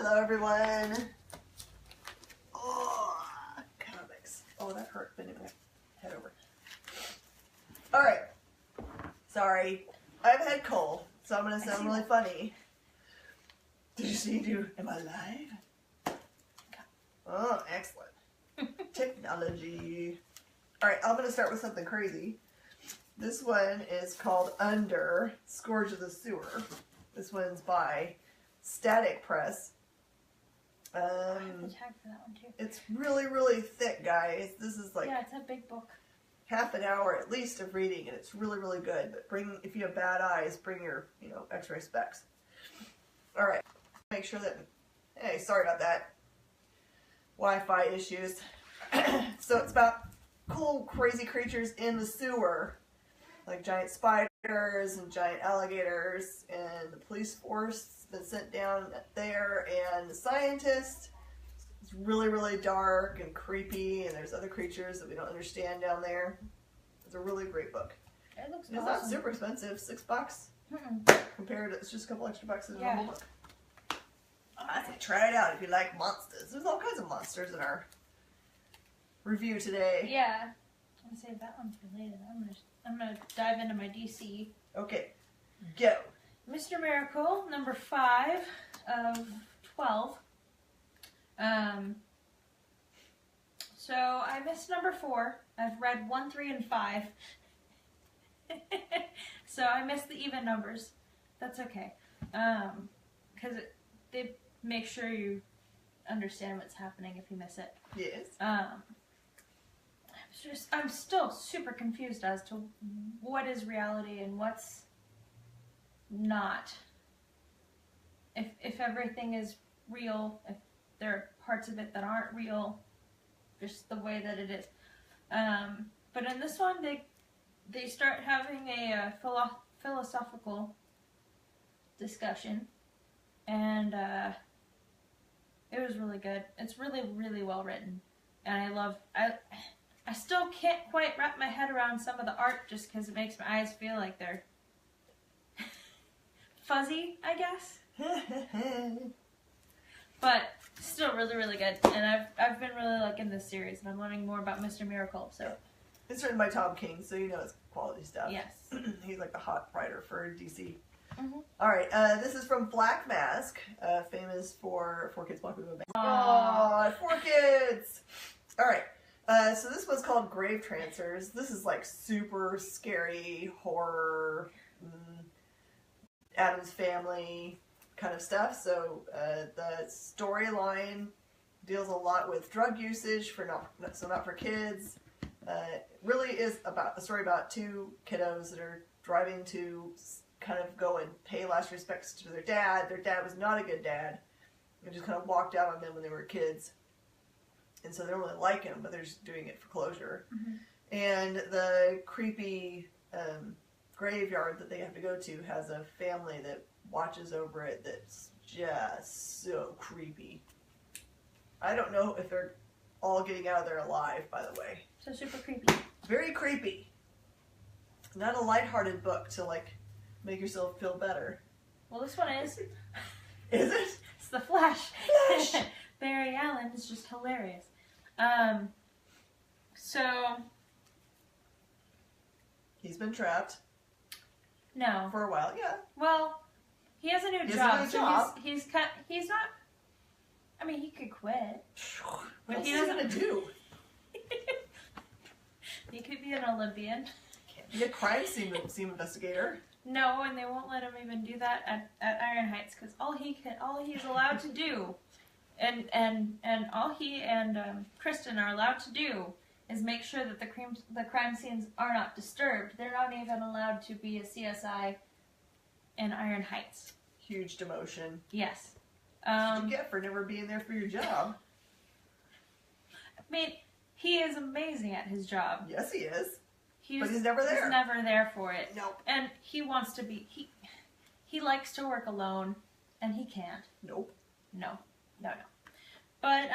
Hello, everyone. Oh, comics. Oh, that hurt. Bending my head over. All right. Sorry. I've had cold, so I'm going to sound really funny. Did you see? Am I live? Oh, excellent. Technology. All right, I'm going to start with something crazy. This one is called Under, Scourge of the Sewer. This one's by Static Press. I have the tag for that one too. It's really, really thick, guys. This is like it's a big book. half an hour at least of reading, and it's really, really good. But if you have bad eyes, bring your, X-ray specs. All right, make sure that. Hey, sorry about that. Wi-Fi issues. So it's about cool, crazy creatures in the sewer, like giant spiders and giant alligators, and the police force that's sent down there, and the scientist. It's really, really dark and creepy, and there's other creatures that we don't understand down there. It's a really great book. It looks It's awesome. not super expensive, $6 compared to, it's just a couple extra bucks in a normal book. I say try it out if you like monsters. There's all kinds of monsters in our review today. Yeah. I'm gonna save that one for later. I'm gonna dive into my DC. Okay, go. Mr. Miracle, number 5 of 12. So I missed number 4. I've read 1, 3, and 5. So I missed the even numbers. That's okay. Because they make sure you understand what's happening if you miss it. Yes. I'm still super confused as to what is reality and what's not. If everything is real, if there are parts of it that aren't real, just the way that it is. But in this one, they start having a philosophical discussion, and it was really good. It's really, really well written, and I still can't quite wrap my head around some of the art just because it makes my eyes feel like they're fuzzy, I guess. But still really, really good. And I've been really liking this series, and I'm learning more about Mr. Miracle. So it's written by Tom King, so you know it's quality stuff. Yes. He's like the hot writer for DC. Mm-hmm. All right, this is from Black Mask, famous for 4Kids Black Movie. Aww. 4Kids! All right. So this one's called Grave Trancers. This is like super scary horror, Addams Family kind of stuff. So the storyline deals a lot with drug usage not for kids. Really is about a story about 2 kiddos that are driving to kind of go and pay last respects to their dad. Their dad was not a good dad. They just kind of walked out on them when they were kids. And so they don't really like him, but they're just doing it for closure. Mm-hmm. And the creepy graveyard that they have to go to has a family that watches over it that's just so creepy. I don't know if they're all getting out of there alive, by the way. So super creepy. Very creepy. Not a lighthearted book to like make yourself feel better. Well, this one is. Is it? It's The Flash. Flash! Barry Allen is just hilarious. So he's been trapped. No. For a while, yeah. Well, he has a new job. He's not. I mean, he could quit. What's he gonna do? He could be an Olympian. Can't be a crime scene investigator. No, and they won't let him even do that at Iron Heights because all he's allowed to do, and all he and Kristen are allowed to do is make sure that the crime scenes are not disturbed. They're not even allowed to be a CSI in Iron Heights. Huge demotion. Yes. What you get for never being there for your job. I mean, he is amazing at his job. Yes, he is. But he's never there. He's never there for it. Nope. And he wants to be. He likes to work alone, and he can't. Nope. No. But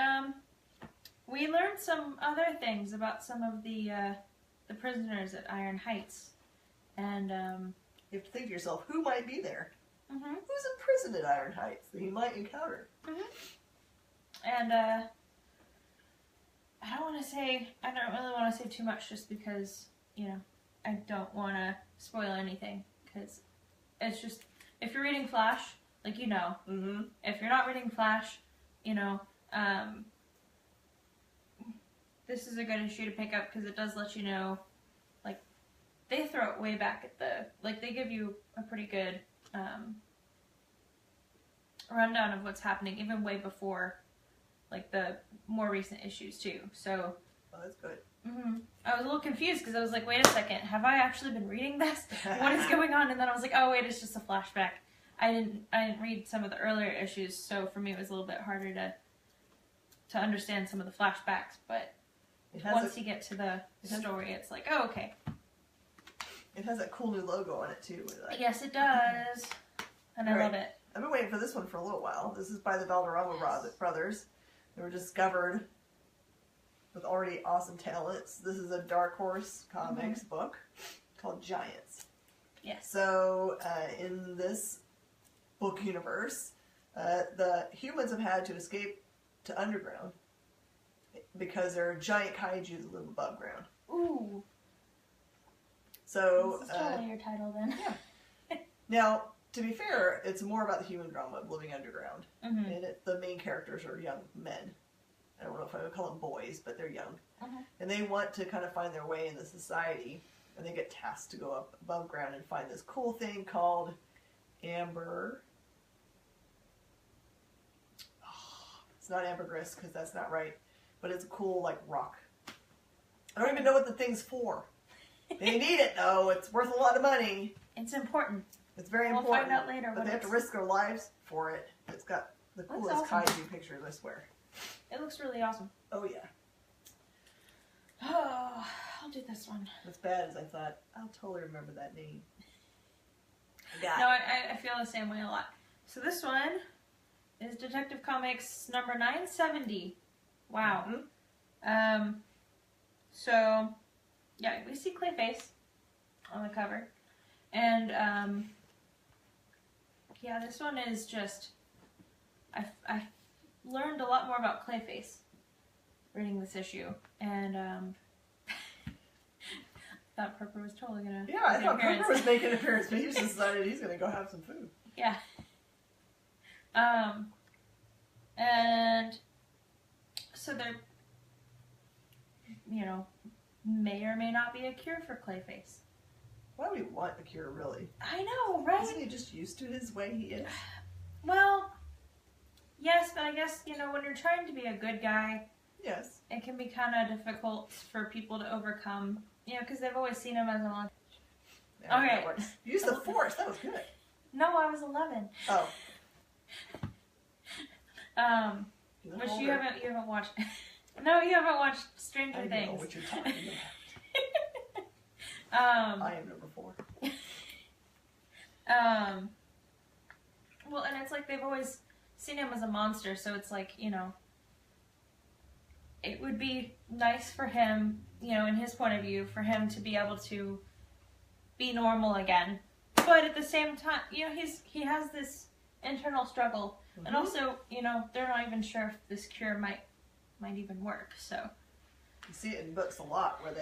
we learned some other things about some of the prisoners at Iron Heights, and you have to think to yourself, who might be there? Mm-hmm. Who's in isn't at Iron Heights that he might encounter. And I don't really want to say too much just because, you know, I don't want to spoil anything. Because it's just, if you're reading Flash, like, you know. If you're not reading Flash, you know, this is a good issue to pick up because it does let you know, like, they throw it way back at the, like, they give you a pretty good rundown of what's happening, even way before, like, the more recent issues, too. So, oh, that's good. I was a little confused because I was like, wait a second, have I actually been reading this? What is going on? And then I was like, oh, wait, it's just a flashback. I didn't read some of the earlier issues, so for me it was a little bit harder to understand some of the flashbacks, but once you get to the story, it's like, oh, okay. It has that cool new logo on it, too. Like, yes, it does. And I love it. I've been waiting for this one for a little while. This is by the Valderrama brothers. They were discovered with already awesome talents. This is a Dark Horse Comics book called Giants. Yes. So, in this book universe, the humans have had to escape to underground because there are giant kaiju that live above ground. Ooh. So, this is totally your title then. Yeah. Now, to be fair, it's more about the human drama of living underground. And the main characters are young men. I don't know if I would call them boys, but they're young. And they want to kind of find their way in the society, and they get tasked to go up above ground and find this cool thing called amber. Oh, it's not ambergris, because that's not right. But it's a cool, like, rock. I don't even know what the thing's for. They need it, though. It's worth a lot of money. It's important. It's very we'll important. We'll find out later. But they have to risk their lives for it. It's got the coolest kaiju pictures, I swear. It looks really awesome. Oh, yeah. Oh, I'll do this one. As bad as I thought, I'll totally remember that name. No, I feel the same way a lot. So this one is Detective Comics number 970. Wow. So, yeah, we see Clayface on the cover. And, yeah, this one is just... I learned a lot more about Clayface reading this issue. And, I thought Purple was totally gonna... Yeah, I thought Purple was making an appearance, but he just decided he's gonna go have some food. Yeah. And so there, you know, may or may not be a cure for Clayface. Why would he want a cure, really? I know, right? Isn't he just used to his way he is? Well, yes, but I guess, you know, when you're trying to be a good guy, yes, it can be kind of difficult for people to overcome, you know, because they've always seen him as a monster. Yeah, okay. Use the Force, that was good. No, I was 11. Oh. Which you haven't watched. No, you haven't watched Stranger Things. I know what you're talking about. I am number 4. Well, and it's like they've always seen him as a monster, so it's like, you know, it would be nice for him, you know, in his point of view, for him to be able to be normal again. But at the same time, you know, he has this internal struggle. And also, you know, they're not even sure if this cure might even work, so. You see it in books a lot, where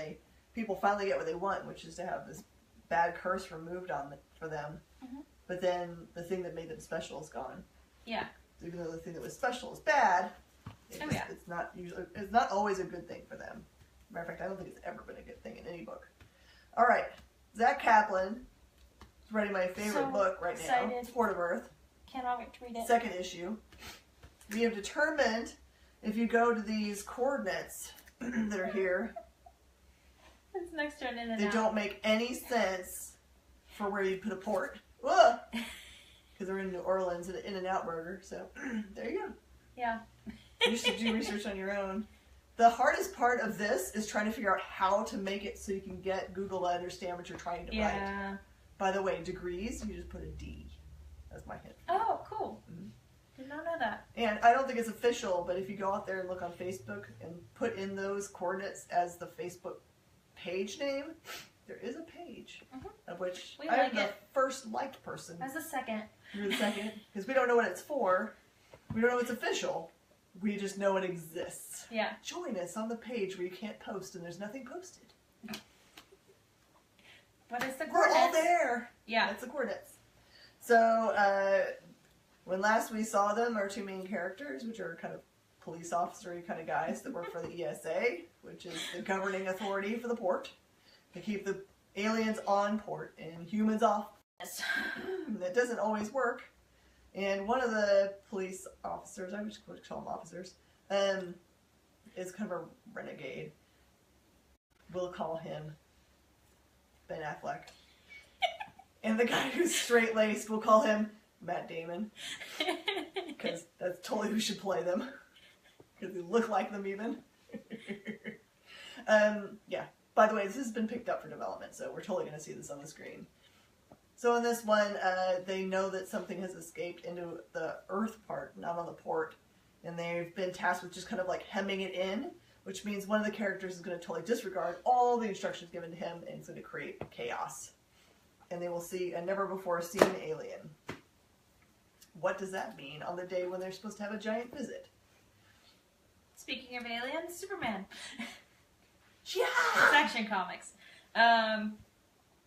people finally get what they want, which is to have this bad curse removed for them. But then the thing that made them special is gone. Yeah. Even though the thing that was special is bad, it's not always a good thing for them. Matter of fact, I don't think it's ever been a good thing in any book. All right, Zach Kaplan is writing my favorite book right now, Port of Earth. Cannot wait to read it. 2nd issue. We have determined, if you go to these coordinates that are here, it's next to an In-N-Out. They don't make any sense for where you put a port. Because they're in New Orleans at an In-N-Out burger, so there you go. Yeah. You should do research on your own. The hardest part of this is trying to figure out how to make it so you can get Google to understand what you're trying to write. By the way, degrees, you just put a D. That's my hint. Oh, cool. Did not know that. And I don't think it's official, but if you go out there and look on Facebook and put in those coordinates as the Facebook page name, there is a page of which I am the first liked person. As a second. for the second, because we don't know what it's for. We don't know it's official. We just know it exists. Yeah. Join us on the page where you can't post and there's nothing posted. But it's the We're coordinates. all there. Yeah. That's the coordinates. So, when last we saw them, our two main characters, which are kind of police officer-y kind of guys that work for the ESA, which is the governing authority for the port. They keep the aliens on port and humans off. Yes. That doesn't always work. And one of the police officers, I would call them officers, is kind of a renegade. We'll call him Ben Affleck. And the guy who's straight-laced, we'll call him Matt Damon. Because that's totally who should play them. Because they look like them even. Yeah. By the way, this has been picked up for development, so we're totally going to see this on the screen. So in this one, they know that something has escaped into the Earth part, not on the port. And they've been tasked with just kind of like hemming it in, which means one of the characters is going to totally disregard all the instructions given to him, and it's going to create chaos. And they will see a never-before-seen alien. What does that mean on the day when they're supposed to have a giant visit? Speaking of aliens, Superman. Yeah! It's Action Comics.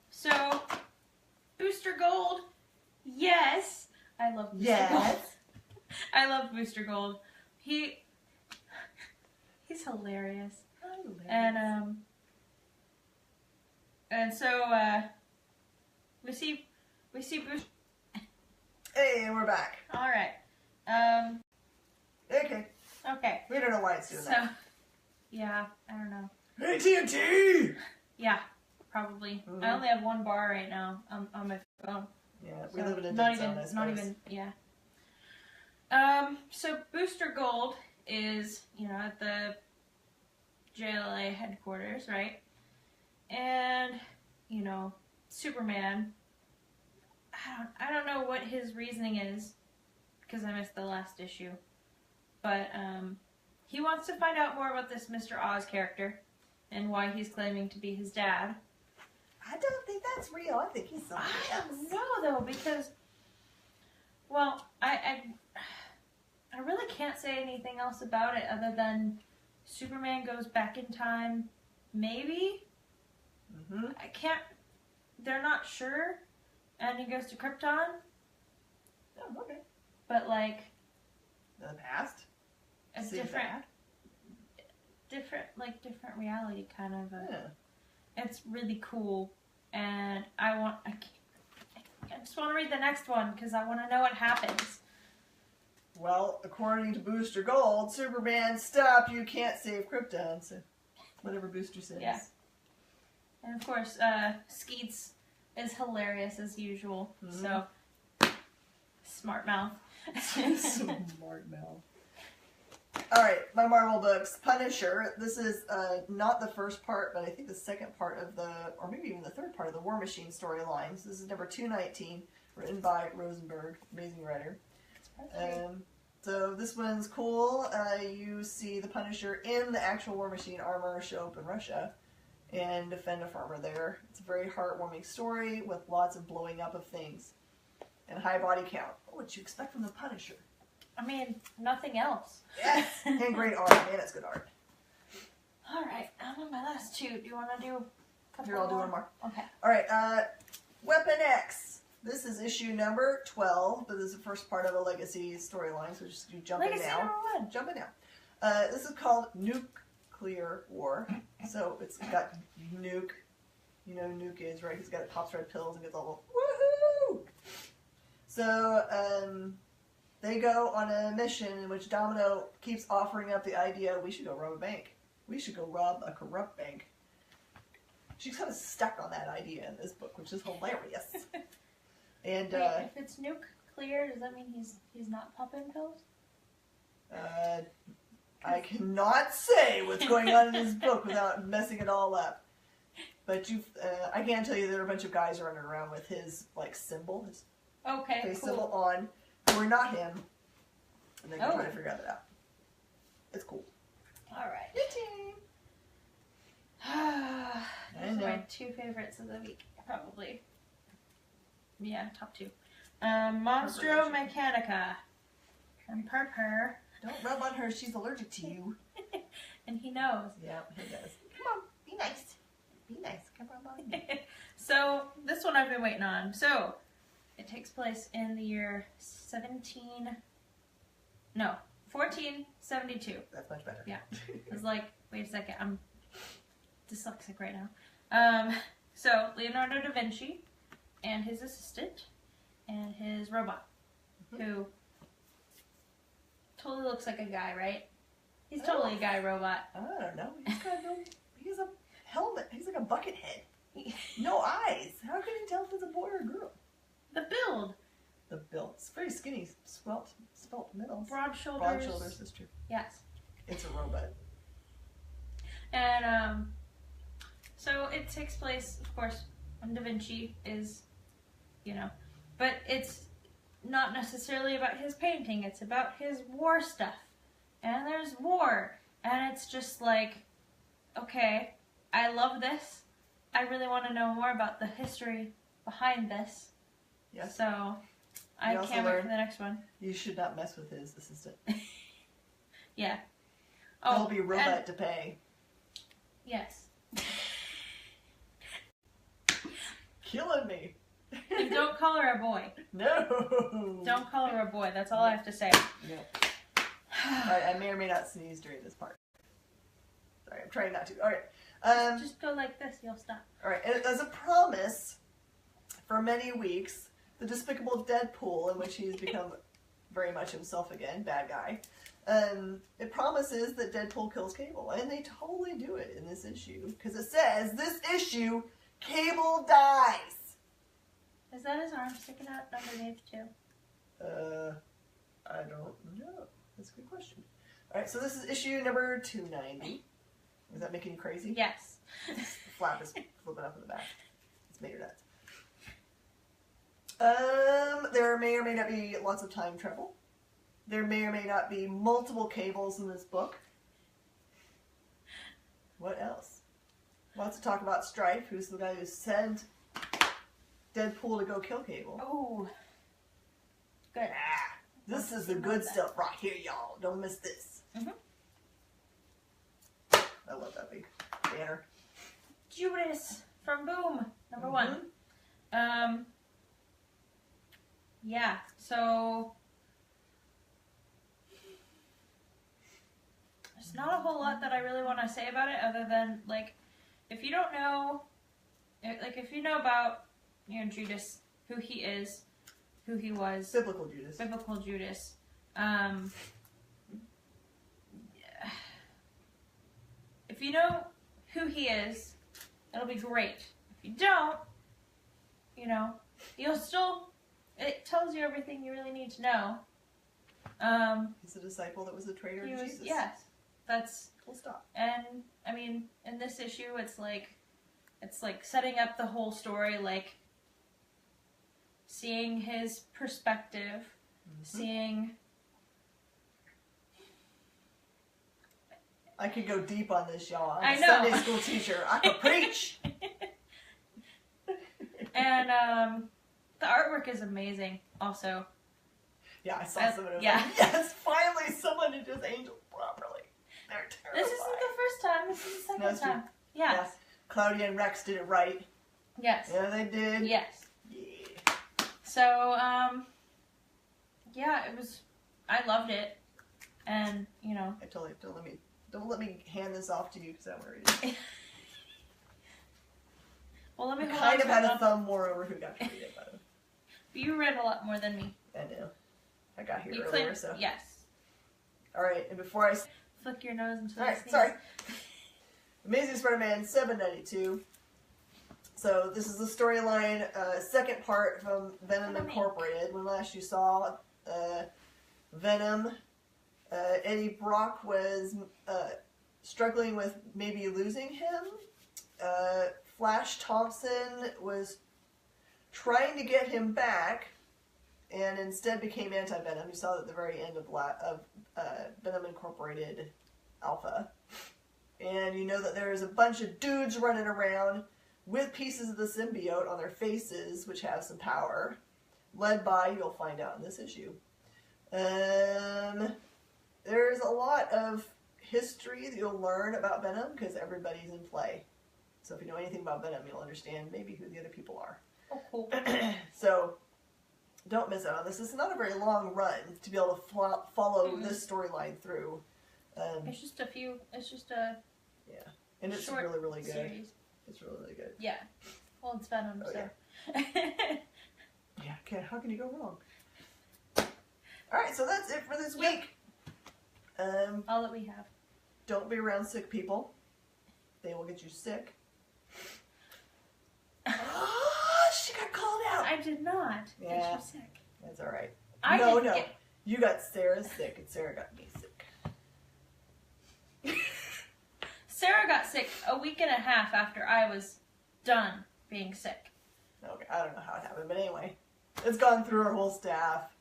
So, Booster Gold. Yes. I love Booster Gold. I love Booster Gold. He's hilarious. And so we see Booster. Hey, and we're back. All right. Okay. Okay. We don't know why it's doing that. Yeah, I don't know. AT&T! Yeah, probably. Mm-hmm. I only have one bar right now on my phone. Yeah, we live in a not dead zone, even, I suppose. not even, yeah. So Booster Gold is, at the JLA headquarters, right? And, Superman, I don't know what his reasoning is, because I missed the last issue, but, he wants to find out more about this Mr. Oz character, and why he's claiming to be his dad. I don't think that's real. I think he's something else. I don't know, though, because, well, I really can't say anything else about it other than Superman goes back in time, maybe? Mm-hmm. I can't, they're not sure, and he goes to Krypton. Oh, okay. But, like, In the past? a different reality, kind of. Yeah. It's really cool, and I just want to read the next one, because I want to know what happens. Well, according to Booster Gold, Superman, stop, you can't save Krypton. So, whatever Booster says. Yeah. And of course, Skeets is hilarious as usual, so, smart mouth. Smart mouth. Alright, my Marvel books. Punisher. This is not the first part, but I think the second part of the, or maybe even the third part of the War Machine storyline. So this is number 219, written by Rosenberg, amazing writer. So this one's cool. You see the Punisher in the actual War Machine armor show up in Russia and defend a farmer there. It's a very heartwarming story with lots of blowing up of things and high body count. What would you expect from the Punisher? I mean, nothing else. Yes! And great art. Man, it's good art. Alright, I'm on my last two. Do you want to do a couple Here, I'll do one more. Okay. Alright, Weapon X. This is issue number 12, but this is the first part of a Legacy storyline, so just you jump in Legacy now. number 1. Jump in now. This is called Nuclear War. So it's got Nuke. You know who Nuke is, right? He's got it pops red pills and gets all woohoo! So, they go on a mission in which Domino keeps offering up the idea, we should go rob a bank. We should go rob a corrupt bank. She's kind of stuck on that idea in this book, which is hilarious. And Wait, if it's nuclear, does that mean he's not popping pills? I cannot say what's going on in this book without messing it all up. But I can tell you there are a bunch of guys running around with his symbol, his face symbol on. Who are not him, and they can try to figure that out. It's cool. All right. Those are my two favorites of the week, probably. Yeah, top two. Monstro Mechanica. And Purr. Don't rub on her, she's allergic to you. And he knows. Yeah, he does. Come on, be nice. Be nice, come on me. So, this one I've been waiting on. So, it takes place in the year 1472. That's much better. Yeah. I was like, wait a second, I'm dyslexic right now. So, Leonardo da Vinci and his assistant and his robot, who totally looks like a guy, right? He's totally a guy robot. I don't know. He's a helmet. He's like a bucket head. No eyes. How can you tell if it's a boy or a girl? The build. The build. It's very skinny, svelte middle. Broad shoulders. Broad shoulders is true. Yes. It's a robot. And so it takes place, of course, when Da Vinci is, but it's not necessarily about his painting. It's about his war stuff. And there's war. And it's just like, okay, I love this. I really want to know more about the history behind this. Yes. So I can't wait for the next one. You should not mess with his assistant. Yeah. He'll be robot to pay. Yes. Killing me. And don't call her a boy. No. Don't call her a boy. That's all I have to say. No. Alright, I may or may not sneeze during this part. Sorry, I'm trying not to. Alright. Just go like this, you'll stop. Alright, and as a promise, for many weeks, the despicable Deadpool, in which he's become very much himself again, bad guy, it promises that Deadpool kills Cable, and they totally do it in this issue, because it says, this issue, Cable dies! Is that his arm sticking out underneath too? I don't know. That's a good question. Alright, so this is issue number 290. Is that making you crazy? Yes. The flap is flipping up in the back. It's made her nuts. There may or may not be lots of time travel. There may or may not be multiple Cables in this book. What else? Lots of talk about Strife, who's the guy who sent Deadpool to go kill Cable. Oh. Good. This is the good stuff right here, y'all. Don't miss this. Mm-hmm. I love that big banner. Judas from Boom, number 1. Yeah, so there's not a whole lot that I really want to say about it other than, like, if you don't know, like, if you know about, Judas, who he is, who he was. Biblical Judas. Biblical Judas. If you know who he is, it'll be great. If you don't, you'll still, it tells you everything you really need to know. He's a disciple that was a traitor to Jesus. Yes. That's... Full stop. And, I mean, in this issue, it's like setting up the whole story, like, seeing his perspective, seeing... I could go deep on this, y'all. I I'm a know. Sunday school teacher. I could preach. And the artwork is amazing, also. Yeah, I saw some of it. Yeah. Like, yes, finally someone who does angels properly. They're terrifying. This isn't the first time. This is the second That's true. time. Yes. Yes. Claudia and Rex did it right. Yes. Yeah, they did. Yes. Yeah. So, yeah, it was. I loved it, and I totally don't let me hand this off to you because I'm worried. Well, let me I hold kind on of to had it. a thumb more over who got to read it, by the way. But you read a lot more than me. I know. I got here You earlier, claimed, so. yes. All right, and before I. Flick your nose into All the right, sneeze. sorry. Amazing Spider-Man 792. So this is the storyline, second part from Venom Incorporated. When last you saw Venom, Eddie Brock was struggling with maybe losing him. Flash Thompson was trying to get him back, and instead became anti-Venom. You saw that at the very end of Venom Incorporated Alpha. And you know that there's a bunch of dudes running around with pieces of the symbiote on their faces, which have some power. led by, you'll find out in this issue. There's a lot of history that you'll learn about Venom because everybody's in play. So if you know anything about Venom, you'll understand maybe who the other people are. Oh, cool. So don't miss out on this. This is not a very long run to be able to follow this storyline through. It's just a few. It's just a and it's short really, really good. series. It's really, really good. Yeah. Well, it's Venom, Oh, so. Yeah. How can you go wrong? All right, so that's it for this week. All that we have. Don't be around sick people. They will get you sick. She got called out. I did not Yeah. get you sick. That's all right. I No. didn't get... You got Sarah sick, and Sarah got me sick. Sarah got sick a week and a half after I was done being sick. Okay, I don't know how it happened, but anyway, it's gone through our whole staff.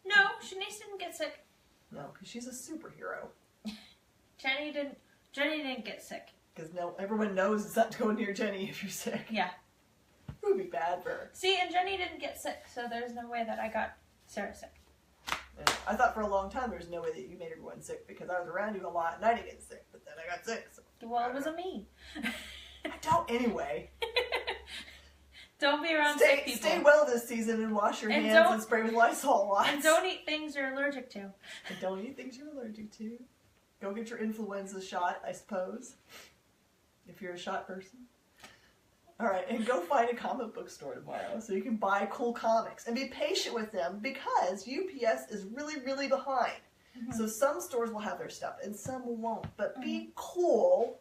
No, Shanice didn't get sick. No, because she's a superhero. Jenny didn't get sick. Because everyone knows it's not to go near Jenny if you're sick. Yeah. It would be bad for her. See, and Jenny didn't get sick, so there's no way that I got Sarah sick. And I thought for a long time there was no way that you made everyone sick because I was around you a lot and I didn't get sick, but then I got sick. So Well, it wasn't me. I don't anyway. Don't be around sick people. Stay well this season and wash your hands and spray with Lysol lots. And don't eat things you're allergic to. And don't eat things you're allergic to. Go get your influenza shot, I suppose. If you're a shot person. Alright, and go find a comic book store tomorrow so you can buy cool comics. And be patient with them because UPS is really, really behind. Mm-hmm. So some stores will have their stuff and some won't. But be cool.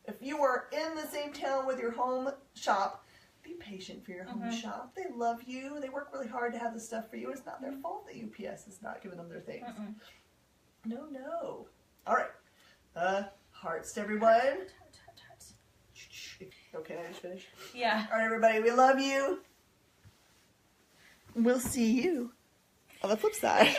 If you are in the same town with your home shop, be patient for your home shop. They love you. They work really hard to have the stuff for you. It's not their fault that UPS is not giving them their things. No. All right. Hearts to everyone. Hearts. Okay, I just finished? Yeah. All right, everybody. We love you. We'll see you on the flip side.